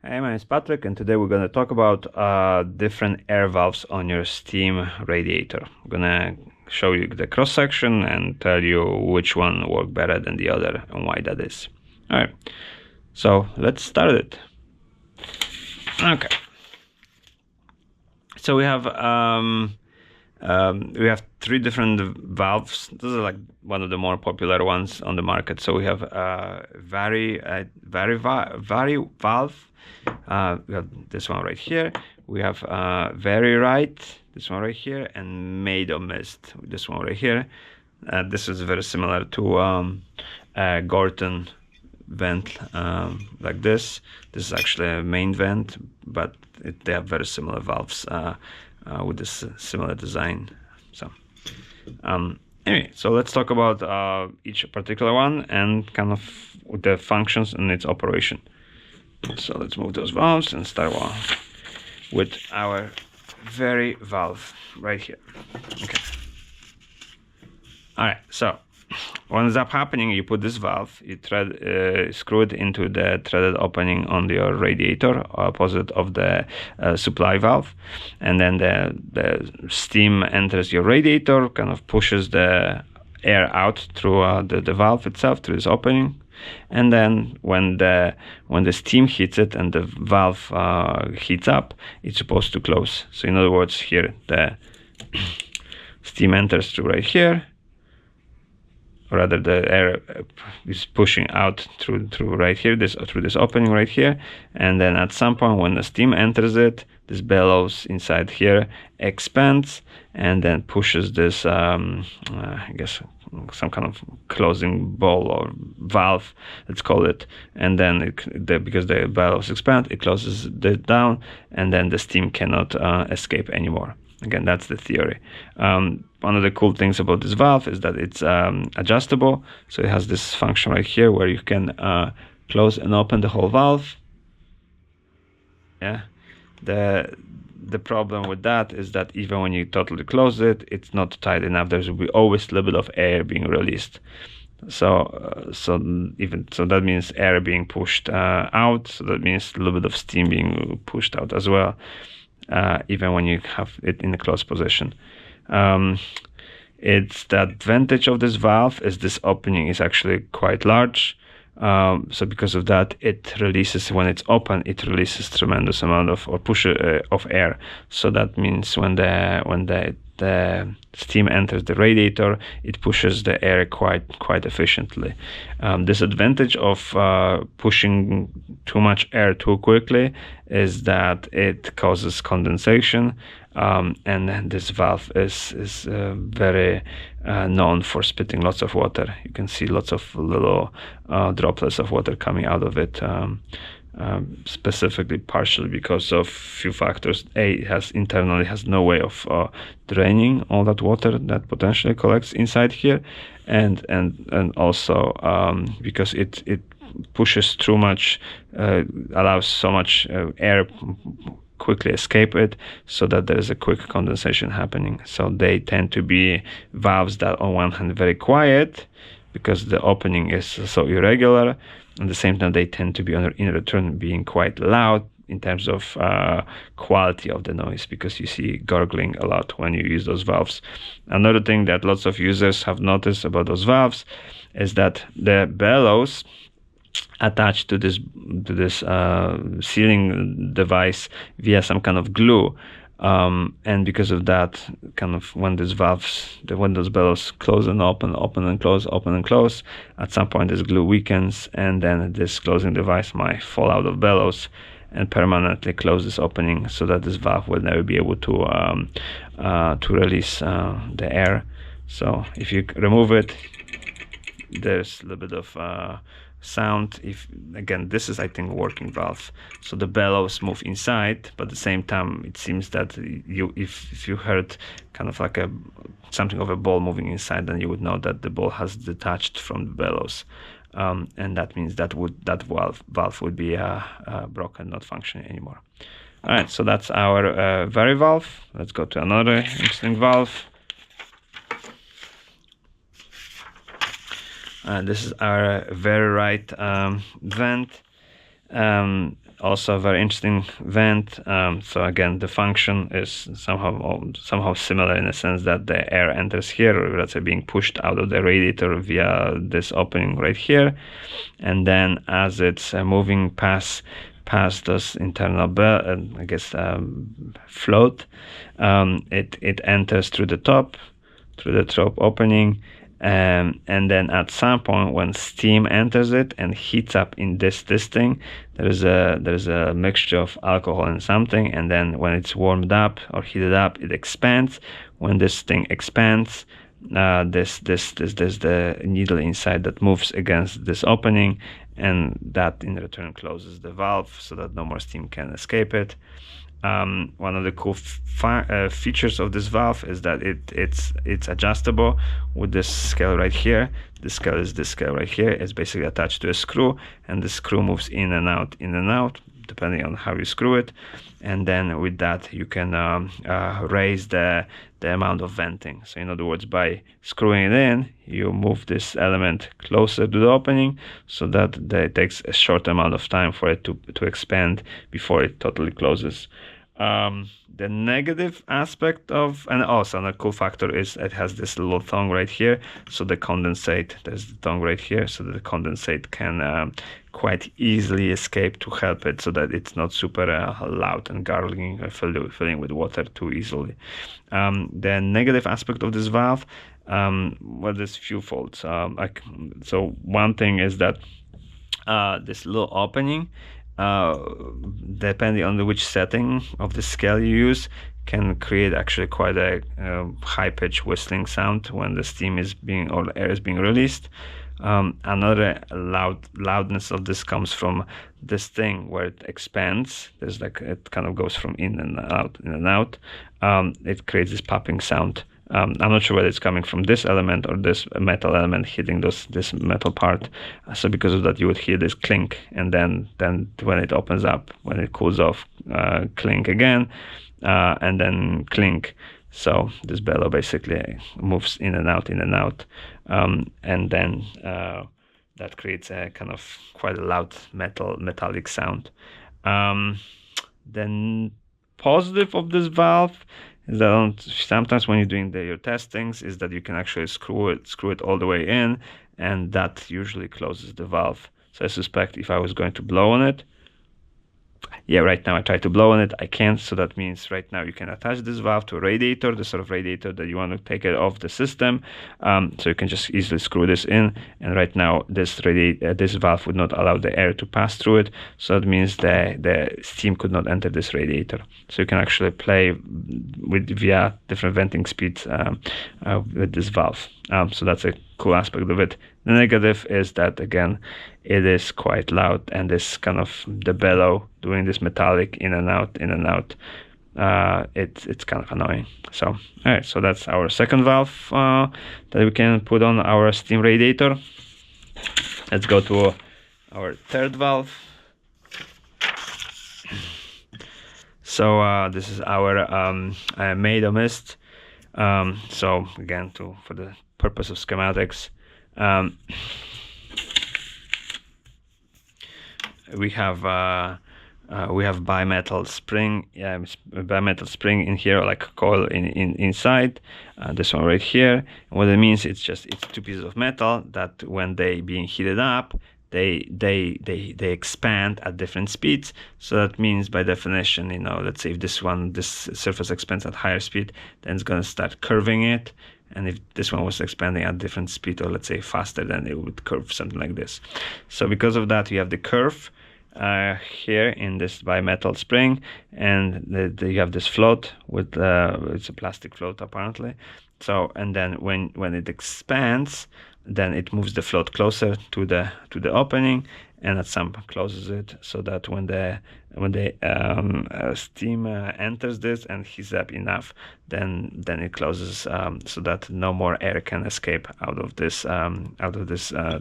Hey, my name is Patrick, and today we're going to talk about different air valves on your steam radiator. I'm going to show you the cross-section and tell you which one works better than the other and why that is. Alright, so let's start it. Okay. So we have three different valves. Those are like one of the more popular ones on the market. So we have Varivalve. We have this one right here. We have Veri-Rite, this one right here, and Maid-O-Mist, this one right here. This is very similar to Gorton vent, like this. This is actually a main vent, but they have very similar valves with this similar design. So anyway, so let's talk about each particular one and kind of the functions and its operation. So let's move those valves and start with our Varivalve right here. Okay. All right. So what ends up happening? You put this valve, you screw it into the threaded opening on your radiator, opposite of the supply valve, and then the steam enters your radiator, kind of pushes the air out through the valve itself, through this opening. And then when the steam hits it and the valve heats up, it's supposed to close. So in other words, here the steam enters through right here, or rather the air is pushing out through right here, through this opening right here. And then at some point when the steam enters it, this bellows inside here expands and then pushes this I guess some kind of closing ball or valve, let's call it, and then because the bellows expand, it closes it down, and then the steam cannot escape anymore. Again, that's the theory. One of the cool things about this valve is that it's adjustable, so it has this function right here where you can close and open the whole valve. Yeah. The problem with that is that even when you totally close it, it's not tight enough. There's will be always a little bit of air being released. So that means air being pushed out. So that means a little bit of steam being pushed out as well, even when you have it in a closed position. It's the advantage of this valve is this opening is actually quite large. So because of that, it releases, when it's open, it releases tremendous amount of push of air. So that means when the steam enters the radiator, it pushes the air quite efficiently. This advantage of pushing too much air too quickly is that it causes condensation. And this valve is very known for spitting lots of water. You can see lots of little droplets of water coming out of it, specifically partially because of few factors. It internally has no way of draining all that water that potentially collects inside here, and also because it pushes too much, allows so much air quickly escape it, so that there is a quick condensation happening. So they tend to be valves that on one hand very quiet because the opening is so irregular. At the same time, they tend to be in return being quite loud in terms of quality of the noise, because you see gargling a lot when you use those valves. Another thing that lots of users have noticed about those valves is that the bellows attached to this sealing device via some kind of glue, and because of that, kind of when those bellows close and open and close, open and close, at some point this glue weakens, and then this closing device might fall out of bellows and permanently close this opening, so that this valve will never be able to release the air. So if you remove it, there's a little bit of sound. Again, this is, I think, working valve, so the bellows move inside, but at the same time it seems that if you heard kind of like something of a ball moving inside, then you would know that the ball has detached from the bellows, and that means that valve would be broken, not functioning anymore. All right, so that's our Varivalve. Let's go to another interesting valve. This is our Veri-Rite vent. also a very interesting vent. So again, the function is somehow similar in the sense that the air enters here, let's say being pushed out of the radiator via this opening right here, and then as it's moving past those internal float, it enters through the top opening. And then at some point when steam enters it and heats up in this thing, there's a mixture of alcohol and something, and then when it's warmed up or heated up, it expands. When this thing expands, there's the needle inside that moves against this opening, and that in return closes the valve so that no more steam can escape it. One of the cool features of this valve is that it's adjustable with this scale right here. This scale right here is basically attached to a screw, and the screw moves in and out depending on how you screw it. And then with that you can raise the amount of venting. So in other words, by screwing it in, you move this element closer to the opening so that it takes a short amount of time for it to expand before it totally closes. The negative aspect of, and also another cool factor is it has this little tongue right here, so the condensate, there's the tongue right here, so that the condensate can quite easily escape to help it, so that it's not super loud and gargling or filling with water too easily. The negative aspect of this valve, well, there's few faults. So one thing is that this little opening, depending on which setting of the scale you use, can create actually quite a high-pitched whistling sound when the steam is being, or the air is being released. Another loudness of this comes from this thing where it expands. There's like, it kind of goes from in and out. It creates this popping sound. I'm not sure whether it's coming from this element or this metal element hitting this metal part. So because of that, you would hear this clink, and then when it opens up, when it cools off, clink again, and then clink. So this bellow basically moves in and out, and then that creates a kind of quite a loud metallic sound. Then positive of this valve is that sometimes when you're doing your testings, is that you can actually screw it all the way in, and that usually closes the valve. So I suspect if I was going to blow on it, yeah, right now I try to blow on it, I can't. So that means right now you can attach this valve to a radiator, the sort of radiator that you want to take it off the system. So you can just easily screw this in, and right now this valve would not allow the air to pass through it. So that means the steam could not enter this radiator. So you can actually play via different venting speeds with this valve. So that's a cool aspect of it. The negative is that, again, it is quite loud, and this kind of the bellow doing this metallic in and out, it's kind of annoying. So all right, so that's our second valve that we can put on our steam radiator. Let's go to our third valve. So this is our Maid-O-Mist. So again, for the purpose of schematics, we have bimetal spring in here, like a coil inside. This one right here. And what it means, it's two pieces of metal that when they being heated up, they expand at different speeds. So that means by definition, let's say if this surface expands at higher speed, then it's going to start curving it. And if this one was expanding at different speed, or let's say faster, then it would curve something like this. So because of that, you have the curve here in this bimetal spring, and you have this float with it's a plastic float apparently. So, and then when it expands, then it moves the float closer to the opening, and at some point closes it, so that when the steam enters this and heats up enough, then it closes, so that no more air can escape out of this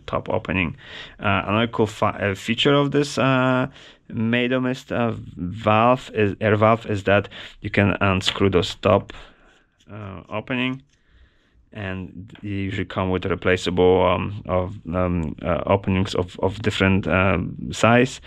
top opening. Another cool feature of this Maid-O-Mist air valve is that you can unscrew those top opening, and they usually come with replaceable openings of different size.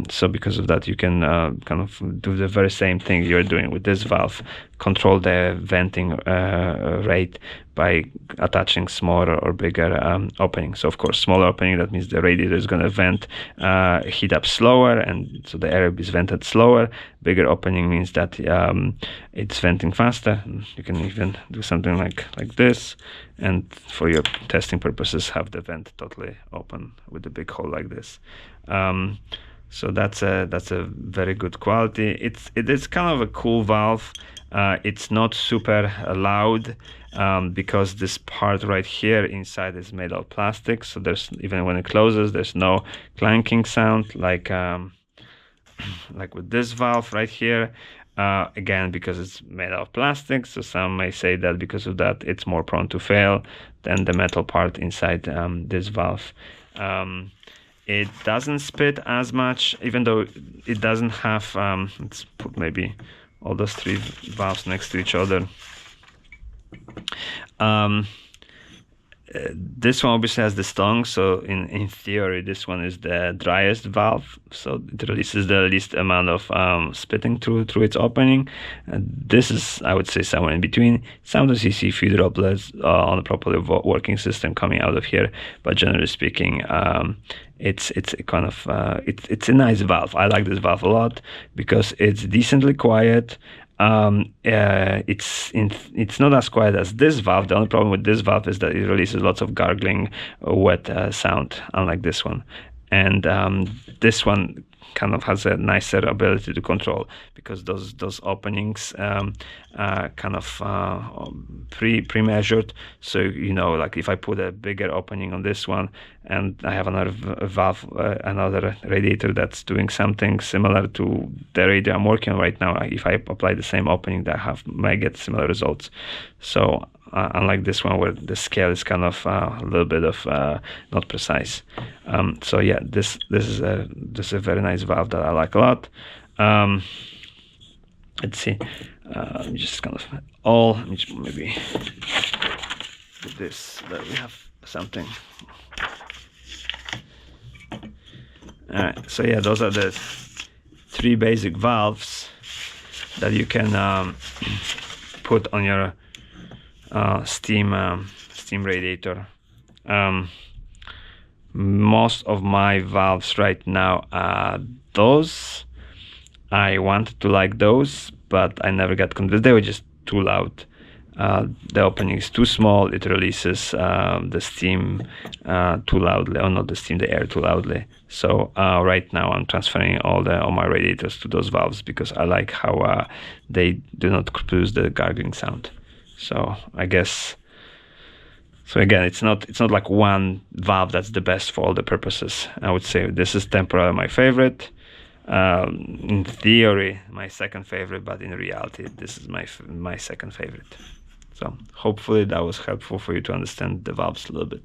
So because of that, you can kind of do the very same thing you're doing with this valve, control the venting rate by attaching smaller or bigger openings. So of course, smaller opening, that means the radiator is going to vent heat up slower, and so the air is vented slower. Bigger opening means that it's venting faster. You can even do something like this, and for your testing purposes, have the vent totally open with a big hole like this. So that's a very good quality. It is kind of a cool valve. It's not super loud because this part right here inside is made of plastic. So there's, even when it closes, there's no clanking sound like with this valve right here. Again, because it's made of plastic, so some may say that because of that it's more prone to fail than the metal part inside this valve. It doesn't spit as much, even though it doesn't have, let's put maybe all those three valves next to each other. This one obviously has the tongue, so in theory this one is the driest valve, so it releases the least amount of spitting through its opening. This is, I would say, somewhere in between. Sometimes you see a few droplets on a properly working system coming out of here, but generally speaking, it's a kind of it's a nice valve. I like this valve a lot because it's decently quiet. It's not as quiet as this valve. The only problem with this valve is that it releases lots of gargling, wet sound, unlike this one. And this one kind of has a nicer ability to control because those openings kind of pre-measured. So like if I put a bigger opening on this one and I have another valve, another radiator that's doing something similar to the radiator I'm working on right now, if I apply the same opening, might get similar results. So unlike this one where the scale is kind of a little bit of not precise. So yeah, this is a very nice valve that I like a lot. Let's see, just kind of maybe with this, that we have something. Alright, so yeah, those are the three basic valves that you can put on your steam radiator. Most of my valves right now are those. I wanted to like those, but I never got convinced. They were just too loud. The opening is too small. It releases the steam too loudly, or not the steam, the air too loudly. So right now I'm transferring all my radiators to those valves because I like how they do not produce the gargling sound. So I guess, so again, it's not like one valve that's the best for all the purposes. I would say this is temporarily my favorite. In theory, my second favorite, but in reality, this is my second favorite. So hopefully that was helpful for you to understand the valves a little bit.